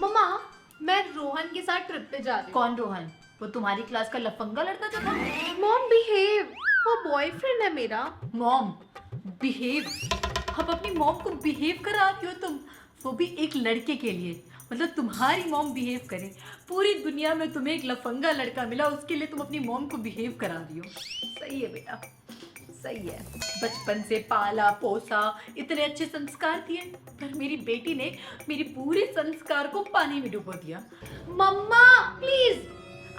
मम्मा, मैं रोहन के साथ ट्रिप पे जा रही हूँ। कौन रोहन? वो तुम्हारी क्लास का लफंगा लड़का जो था? मॉम बिहेव, वो बॉयफ्रेंड है मेरा। Mom behave? अब अपनी मॉम को बिहेव करा रही हो तुम, वो भी एक लड़के के लिए। मतलब तुम्हारी मॉम बिहेव करे, पूरी दुनिया में तुम्हें एक लफंगा लड़का मिला, उसके लिए तुम अपनी मॉम को बिहेव करा रही हो। सही है बेटा, सही है। बचपन से पाला पोसा, इतने अच्छे संस्कार दिए, पर मेरी बेटी ने मेरी पूरे संस्कार को पानी में डुबो दिया। मम्मा प्लीज,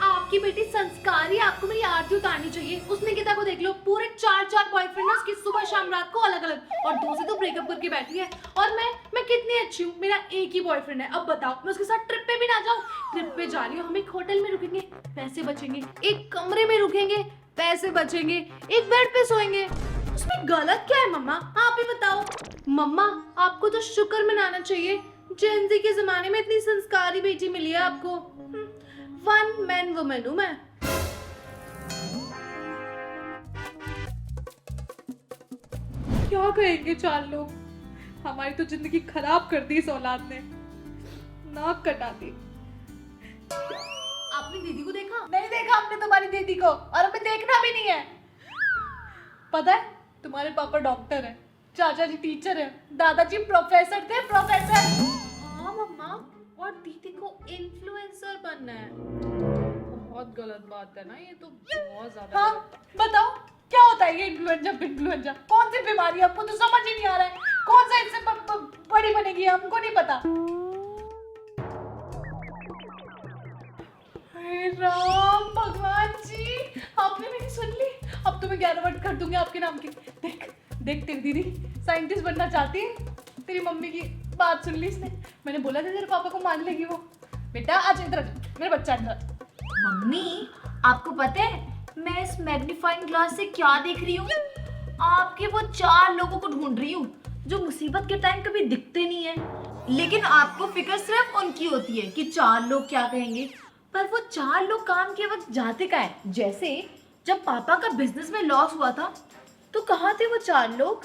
आपकी बेटी संस्कारी, आपको मेरी आरती उतारनी चाहिए। उसने गीता को देख लो, पूरे चार बॉयफ्रेंड है उसकी, सुबह शाम रात को अलग अलग, और 2 से तो ब्रेकअप करके बैठी है। और मैं कितनी अच्छी हूँ, मेरा एक ही बॉयफ्रेंड है। अब बताओ, मैं उसके साथ ट्रिप पे भी ना जाऊँ? ट्रिप पे जा रही हूँ, हम एक होटल में रुकेंगे, पैसे बचेंगे। एक कमरे में रुकेंगे, पैसे बचेंगे। एक बेड पे सोएंगे, उसमें गलत क्या है मम्मा? आप ही बताओ। मम्मा, आपको तो शुक्र मनाना चाहिए, जेन ज़ी के जमाने में इतनी संस्कारी बेटी मिली है आपको। वन मैन वुमन हूँ मैं। क्या कहेंगे 4 लोग? हमारी तो जिंदगी खराब कर दी इस औलाद ने, नाक कटा दी। आपने दीदी को देखा? नहीं देखा हमने तुम्हारी दीदी को, और हमें देखना भी नहीं है। पता है, तुम्हारे पापा डॉक्टर है, चाचा जी टीचर है, दादाजी प्रोफेसर थे, प्रोफेसर। हाँ मम्मा, और दीदी को इन्फ्लुएंसर बनना है। बहुत गलत बात है ना ये तो, बहुत ज्यादा। हाँ बताओ, क्या होता है ये इन्फ्लुएंजा? कौन सी बीमारी है? आपको तो समझ ही नहीं आ रहा है। कौन सा इससे बड़ी बनेगी, हमको नहीं पता। हे राम भगवान जी, आपने मेरी सुन ली। अब तो मैं 11 वर्ड कर दूंगी आपके नाम के। देख देख, तेरी दीदी साइंटिस्ट बनना चाहती है। तेरी मम्मी की बात सुन ली इसने। मैंने बोला था तेरे पापा को मान लेगी वो। बेटा आज इधर, मेरा बच्चा इधर। मम्मी, आपको पता है मैं इस मैग्नीफाइंग ग्लास से क्या देख रही हूँ? आपके वो 4 लोगों को ढूंढ रही हूँ जो मुसीबत के टाइम कभी दिखते नहीं है, लेकिन आपको फिक्र सिर्फ उनकी होती है कि 4 लोग क्या कहेंगे। पर वो 4 लोग काम के वक्त जाते का है? जैसे जब पापा का बिजनेस में लॉस हुआ था तो कहाँ थे वो 4 लोग?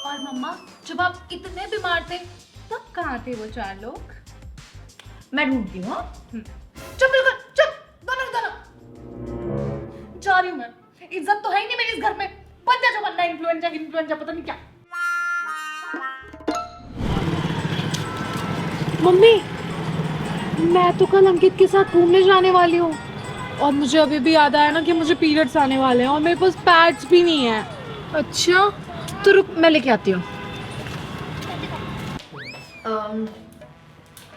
और मम्मा, जब आप इतने बीमार थे तब कहाँ थे वो 4 लोग? मैं ढूंढती हूँ। चुप बिल्कुल चुप, दोनों। जा रही हूँ मैं, इज्जत तो है ही नहीं मेरी इस घर में। बन जा जो बनना, इन्फ्लुएंजा पता नहीं क्या। मम्मी, मैं तो कल अंकित के साथ घूमने जाने वाली हूँ, और मुझे अभी भी याद आया ना कि मुझे पीरियड्स आने वाले हैं, और मेरे पास पैड्स भी नहीं है। अच्छा तो रुक, मैं लेके आती हूँ।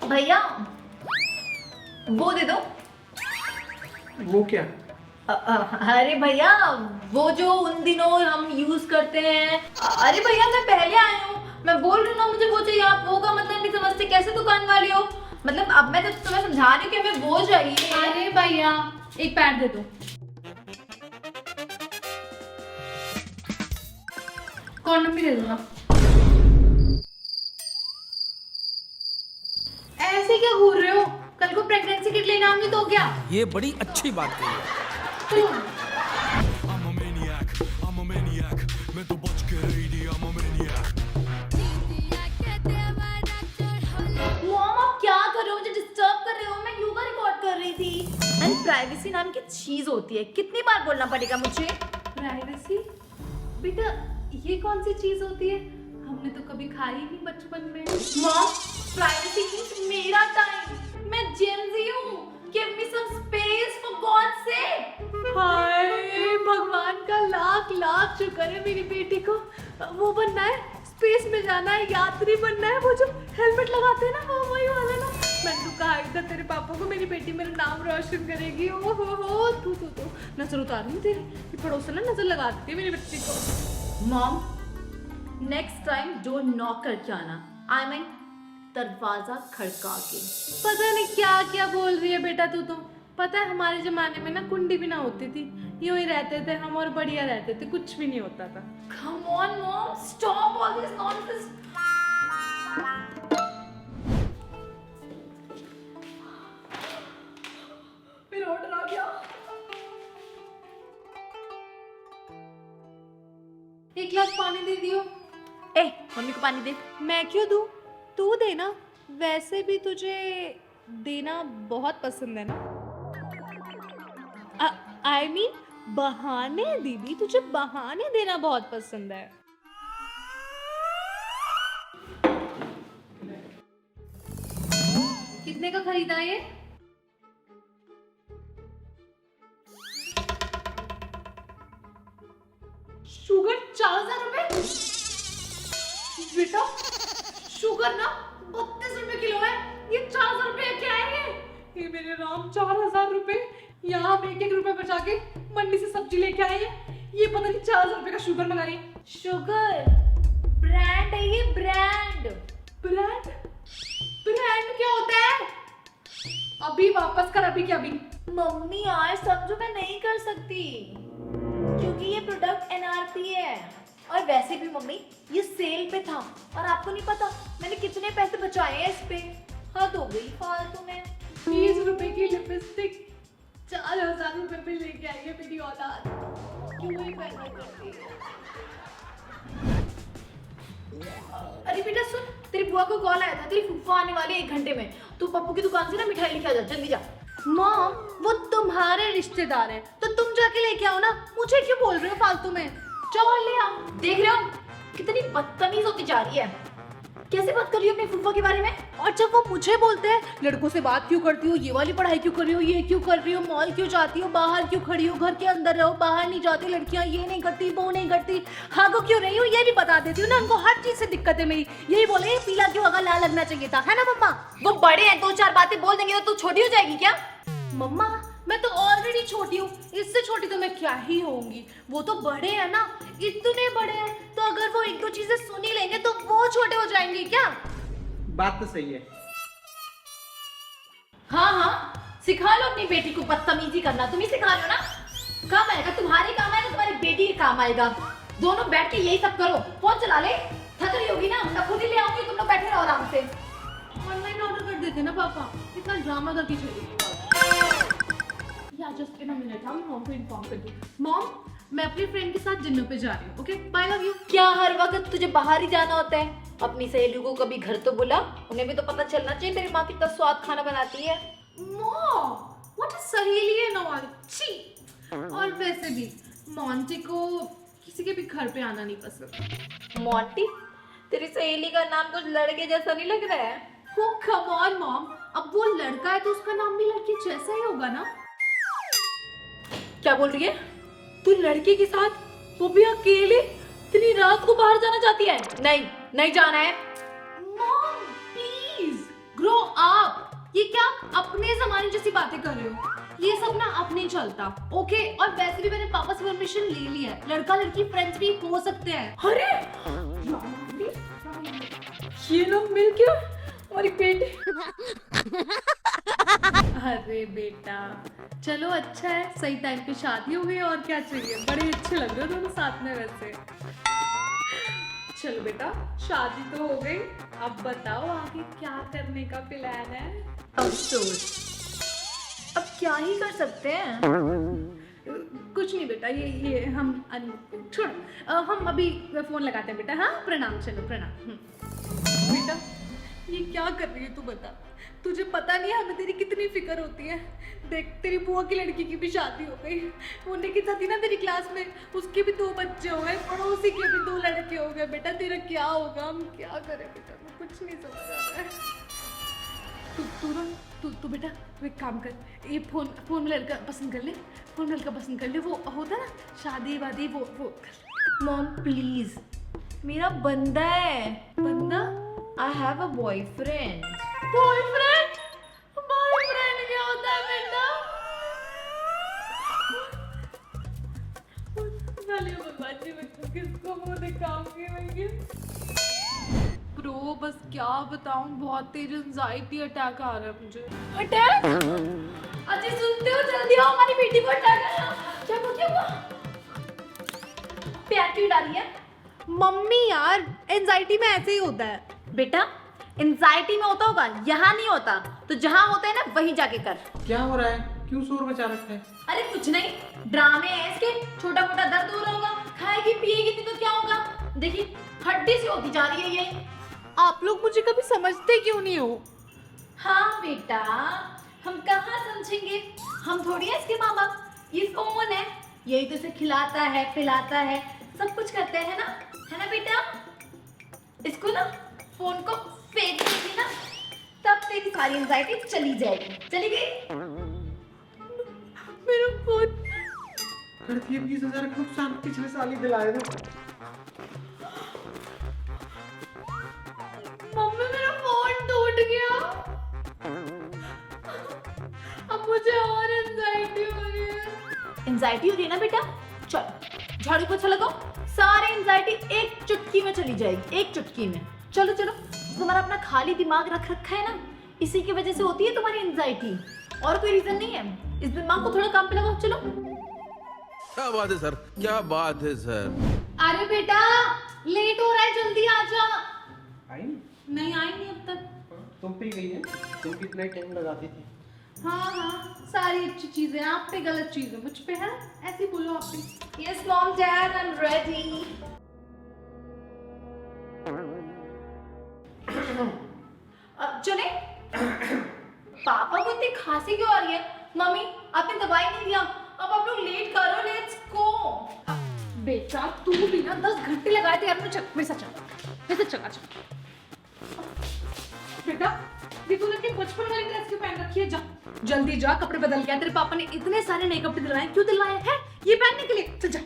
भैया वो दे दो। वो क्या? अरे भैया, वो जो उन दिनों हम यूज करते हैं। अरे भैया, मैं पहले आई हूँ, मैं बोल रही हूँ ना मुझे वो चाहिए। आप वो का मतलब नहीं समझते, कैसे दुकान वाली हो? मतलब अब मैं तो तुम्हें समझा रही हूँ कि हमें वो चाहिए। अरे भैया, एक पैड दे दो। कॉन्डम भी दे दूंगा। ऐसे क्या घूर रहे हो? कल को प्रेगनेंसी किट लेने आऊंगी तो क्या? ये बड़ी अच्छी बात कही है। मैं तो बच के रही थी, I'm a maniac। मॉम आप क्या कर रहे हो? मुझे डिस्टर्ब कर रहे हो, मैं योगा रिकॉर्ड कर रही थी। एंड प्राइवेसी नाम की चीज होती है, कितनी बार बोलना पड़ेगा मुझे? प्राइवेसी? बेटा ये कौन सी चीज होती है? हमने तो कभी खाई ही नहीं बचपन में। मॉम, प्राइवेसी मींस मेरा टाइम। मैं जेन ज़ी हूँ। Give me some space for God sake. हाय भगवान का लाख लाख शुक्र है, मेरी बेटी को वो बनना है, स्पेस में जाना है, यात्री बनना है। वो जो हेलमेट लगाते हैं ना, वो वही वाला ना। मैंने तो कहा था तेरे पापा को, मेरी बेटी मेरा नाम रोशन करेगी। ओ हो तू नजर उतार रही तेरी, ये पड़ोसन ना नजर लगा देती है मेरी बच्ची को। Mom, next time don't knock करके आना, आई मीन दरवाजा खड़का के। पता नहीं क्या क्या बोल रही है बेटा तू तो। पता है हमारे जमाने में ना कुंडी भी ना होती थी, यूं ही रहते थे हम और बढ़िया रहते थे, कुछ भी नहीं होता था। Come on mom, stop all this nonsense. मेरा ऑर्डर आ गया। एक गिलास पानी दे दियो। ए, मम्मी को पानी दे। मैं क्यों दूं? तू दे ना। वैसे भी तुझे देना बहुत पसंद है ना? आई मीन बहाने दीदी, तुझे बहाने देना बहुत पसंद है। कितने का खरीदा ये? शुगर 4000 रुपए? बेटा शुगर ना 32 रुपए किलो है, ये 4000 रुपए क्या है ये मेरे राम 4000 रुपए। यहाँ हम 1-1 रुपए बचा के मंडी से सब्जी लेके आए हैं, ये पता नहीं 4000 रुपए का शुगर मंगा रही है। शुगर ब्रांड है ये, ब्रांड। ब्रांड? ब्रांड क्या होता है? अभी वापस कर, अभी क्या अभी? मम्मी यार समझो, मैं नहीं कर सकती क्योंकि ये प्रोडक्ट NRP है। और वैसे भी मम्मी ये सेल पे था, और आपको नहीं पता मैंने कितने पैसे बचाए हैं इस पे। हद हो गई फालतू में। 20 रुपए की लिपस्टिक 4000 रुपए पे लेके आई है मेरी औलाद। क्यों ही पैसा करती है? अरे बेटा सुन, तेरी बुआ को कॉल आया था, तेरी फूफा आने वाली है 1 घंटे में। तू पप्पू की दुकान से ना मिठाई लेके आ जा, जल्दी जा। मॉम वो तुम्हारे रिश्तेदार हैं तो तुम जाके लेके आओ ना, मुझे क्यों बोल रहे हो फालतू में? जाओ और ले आओ। देख रहे हो कितनी बदतमीज होती जा रही है, कैसे बात कर रही हो अपने फूफा के बारे में। और जब वो मुझे बोलते हैं लड़कों से बात क्यों करती हो, ये वाली पढ़ाई क्यों कर रही हो, ये क्यों कर रही हो, मॉल क्यों जाती हो, बाहर क्यों खड़ी हो, घर के अंदर रहो, बाहर नहीं जाती लड़कियां, ये नहीं करती वो नहीं करती, हागो क्यों रही हो, ये भी बता देती हूँ ना। उनको हर चीज से दिक्कत है मेरी। यही बोले ये पीला क्यों होगा, लाल लगना चाहिए था, है ना मम्मा? वो बड़े हैं, 2-4 बातें बोल देंगे तो तू छोटी हो जाएगी क्या? मम्मा मैं तो ऑलरेडी छोटी हूँ, इससे छोटी तो मैं क्या ही होंगी। वो तो बड़े हैं ना, इतने बड़े हैं, तो अगर वो 1-2 चीजें सुन ही लेंगे तो वो छोटे हो जाएंगे क्या? बात तो सही है। हाँ सिखा लो अपनी बेटी को बदतमीजी करना, तुम ही सिखा रहे हो ना। काम आएगा, तुम्हारे काम आएगा, तुम्हारी बेटी के काम आएगा। दोनों बैठ के यही सब करो, फोन चला ले। थक रही होगी ना, मैं खुद ही ले आऊंगी, तुम लोग बैठे रहो आराम से। ऑनलाइन ऑर्डर कर देते ना पापा, इतना ड्रामा करके चली। या जस्ट इन अ मिनट, हम मॉम को इन्फॉर्म कर दूं। मॉम मैं अपनी फ्रेंड के साथ जिन्नों पे जा रही हूँ, ओके बाय लव यू। क्या हर वक्त तुझे बाहर ही जाना होता है? अपनी सहेलियों को कभी घर तो बुला, उन्हें भी तो पता चलना चाहिए तेरी माँ कितना स्वाद खाना बनाती है। मॉम व्हाट इज सहेली एंड ऑल, छी। और वैसे भी मोंटी को किसी के भी घर पे आना नहीं पसंद। मोंटी? तेरी सहेली का नाम कुछ लड़के जैसा नहीं लग रहा है। Oh come on मॉम, अब वो लड़का है तो उसका नाम भी लड़की जैसा ही होगा ना। क्या बोल रही है तू? लड़के के साथ, वो भी अकेले, इतनी रात को बाहर जाना चाहती है? नहीं नहीं जाना है। Mom please grow up. ये क्या अपने जमाने जैसी बातें कर रहे हो? ये सब ना अब नहीं चलता, ओके? और वैसे भी मैंने पापा से परमिशन ले ली है, लड़का लड़की फ्रेंड्स भी हो सकते हैं। अरे ये लोग मिलके हमारी बेटी। अरे बेटा चलो अच्छा है, सही टाइम पे शादी हो गई, और क्या चाहिए। बड़े अच्छे लग रहे हो दोनों साथ में वैसे। चलो बेटा शादी तो हो गई, अब बताओ आगे क्या करने का प्लान है? अफसोस, अब क्या ही कर सकते हैं। कुछ नहीं बेटा, ये हम छोड़, हम अभी फोन लगाते हैं बेटा। हाँ प्रणाम, चलो प्रणाम। बेटा ये क्या कर रही है तू बता? तुझे पता नहीं है हमें तेरी कितनी फिक्र होती है। देख तेरी बुआ की लड़की की भी शादी हो गई, वो निकिता थी ना तेरी क्लास में, उसके भी 2 बच्चे हो गए, पड़ोसी के भी 2 लड़के हो गए। बेटा तेरा क्या होगा, हम क्या करें बेटा, कुछ नहीं समझ आ रहा है। तू बेटा तू एक काम कर, ये फोन में लड़का पसंद कर ले, फोन में लड़का पसंद कर ले, वो होता ना शादी वादी वो। मॉम प्लीज, मेरा बंदा है। बंदा? I have a boyfriend. Boyfriend? Boyfriend क्या होता है बेटा? भले भगवान जी मैं किसको मुंह दिखाऊंगी मैं? ब्रो बस क्या बताऊं, बहुत तेज एंजाइटी अटैक आ रहा है मुझे। अटैक? अजी सुनते हो, जल्दी आओ, हमारी बेटी को अटैक आया। क्या हुआ? प्यार क्यों डाली है? मम्मी यार एंजाइटी में ऐसे ही होता है। बेटा एंजाइटी में होता होगा, यहाँ नहीं होता। तो जहाँ होता है ना वहीं जाके कर। क्या हो रहा है, क्यों शोर मचा रखा है? अरे कुछ नहीं, ड्रामे हैं इसके। छोटा मोटा दर्द हो रहा होगा, खाएगी पिएगी नहीं तो क्या होगा। देखिए हड्डी सी होती जा रही है ये। आप लोग मुझे कभी समझते क्यों नहीं हो? हाँ बेटा, हम कहाँ समझेंगे, हम थोड़ी है इसके माँ बाप। ये फोन है, यही तो इसे खिलाता है, पिलाता है, सब कुछ करते हैं ना, है ना बेटा। इसको ना फोन को फेंक देगी ना, तब तेरी सारी एंजाइटी चली जाएगी। चली गई? मेरा फोन करती है 20,000 का नुकसान, पिछले साल ही दिलाए थे। मम्मी मेरा फोन टूट गया। अब मुझे और एंजाइटी हो रही है। एंजाइटी हो रही है ना बेटा, चल झाड़ू पोछा लगाओ, सारी एंजाइटी एक चुटकी में चली जाएगी, एक चुटकी में। चलो चलो, तुम्हारा अपना खाली दिमाग रख रखा है ना, इसी की वजह से होती है तुम्हारी एंजाइटी, और कोई रीजन नहीं है। इस दिमाग को थोड़ा काम पे लगाओ। चलो क्या बात है सर, क्या बात है सर। अरे बेटा लेट हो रहा है, जल्दी आ जा। आई नहीं? नहीं आई नहीं अब तक। तुम पे गई है, तुम कितना टाइम लगाती थी। हाँ हाँ, सारी अच्छी चीजें आप पे, गलत चीजें मुझ पे है, ऐसे ही बोलो आप पे। Yes mom dad, I am ready. अब चले। पापा को इतनी खांसी क्यों आ रही है? मम्मी आपने दवाई नहीं दिया, अब आप लोग लेट करो, लेट्स गो। बेटा तू भी ना 10 घंटे लगाए थे यार, मेरे साथ चला बेटा। ये तूने अपनी बचपन वाली ड्रेस क्यों पहन रखी है? जा जल्दी जा, कपड़े बदल के आ। तेरे पापा ने इतने सारे नए कपड़े दिलाए, क्यों दिलवाए हैं? ये पहनने के लिए। चल जा।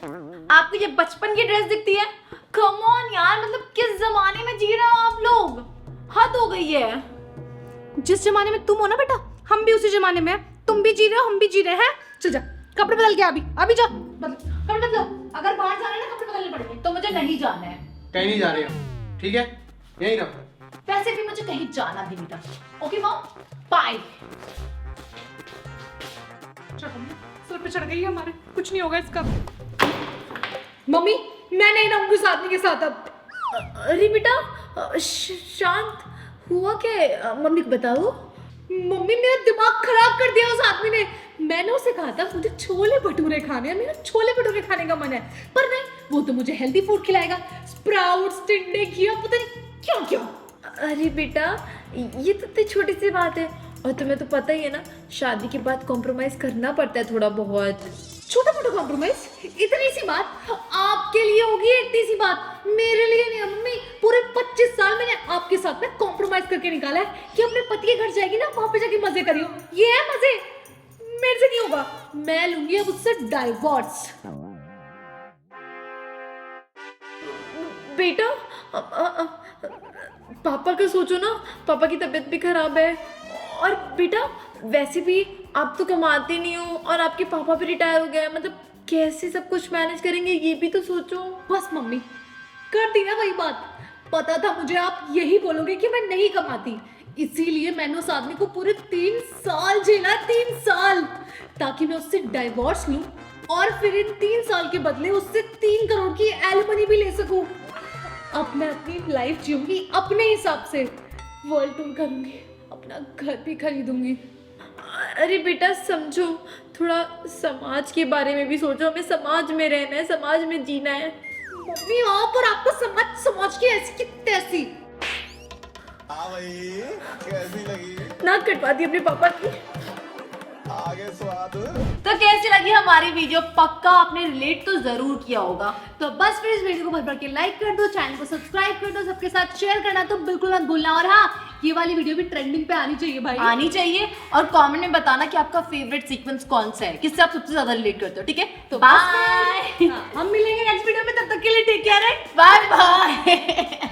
आपको ये बचपन की ड्रेस दिखती है? कम ऑन यार, मतलब किस जमाने में जी रहे हो आप लोग? हद हो गई है। जिस जमाने में तुम हो ना बेटा, हम भी उसी जमाने में हैं। तुम भी जी रहे हो, हम भी जी रहे हैं। चल जा, कपड़े बदल के अभी जा, कपड़े बदलो। अगर बाहर जाना है ना, कपड़े बदलने पड़ेंगे। तो मुझे नहीं जाना है, कहीं नहीं जा रहे हो, ठीक है? यही रहो। वैसे भी मुझे कहीं जाना भी नहीं था। Okay mom, bye. सर पे चढ़ गई है हमारे, कुछ नहीं होगा इसका। मम्मी मैं नहीं रहूंगी उस आदमी के साथ अब। अरे बेटा शांत, हुआ क्या है? मम्मी को बताओ। मम्मी मेरा दिमाग खराब कर दिया उस आदमी ने। मैंने उसे कहा था मुझे छोले भटूरे खाने हैं, मेरा छोले भटूरे खाने का मन है, पर नहीं, वो तो मुझे हेल्दी फूड खिलाएगा, स्प्राउट्स, टिंडे, घिया, पता नहीं क्या क्या। अरे बेटा ये तो इतनी छोटी सी बात है, और तुम्हें तो पता ही है ना, शादी के बाद कॉम्प्रोमाइज करना पड़ता है थोड़ा बहुत। छोटा मोटा कॉम्प्रोमाइज, इतनी सी बात आपके लिए होगी, इतनी सी बात मेरे लिए नहीं है मम्मी। पूरे 25 साल मैंने आपके साथ में कॉम्प्रोमाइज करके निकाला है कि अपने पति के घर जाएगी ना, वहां पे जाके मजे करियो। ये है मजे, मेरे से नहीं होगा। मैं लूंगी अब उससे डाइवोर्स। बेटा पापा का सोचो ना, पापा की तबीयत भी खराब है, और बेटा वैसे भी आप तो कमाते नहीं हो, और आपके पापा भी रिटायर हो गए, मतलब कैसे सब कुछ मैनेज करेंगे, ये भी तो सोचो। बस मम्मी कर दी ना वही बात। पता था मुझे आप यही बोलोगे कि मैं नहीं कमाती, इसीलिए मैंने उस आदमी को पूरे 3 साल झेला, 3 साल, ताकि मैं उससे डाइवोर्स लूं और फिर इन 3 साल के बदले उससे 3 करोड़ की एलिमनी भी ले सकूं। अब मैं अपनी लाइफ जीऊंगी अपने हिसाब से, वर्ल्ड टूर करूंगी, अपना घर भी खरीदूंगी। अरे बेटा समझो, थोड़ा समाज के बारे में भी सोचो, हमें समाज में रहना है, समाज में जीना है। मम्मी आप और आपको समझ की ऐसी की तैसी। हाँ भाई, कैसी लगी? नाक कटवा दी अपने पापा की। आगे स्वाद। तो कैसी लगी हमारी वीडियो? पक्का आपने रिलेट तो जरूर किया होगा। तो बस फिर इस वीडियो को भर भर के लाइक कर दो, चैनल को सब्सक्राइब कर दो, सबके साथ शेयर करना तो बिल्कुल मत भूलना। और हाँ, ये वाली वीडियो भी ट्रेंडिंग पे आनी चाहिए भाई, आनी चाहिए। और कमेंट में बताना कि आपका फेवरेट सीक्वेंस कौन सा है, किससे आप सबसे ज्यादा रिलेट करते हो, ठीक है? तो बाय। हम मिलेंगे नेक्स्ट वीडियो में, तब तक के लिए टेक केयर। Bye bye.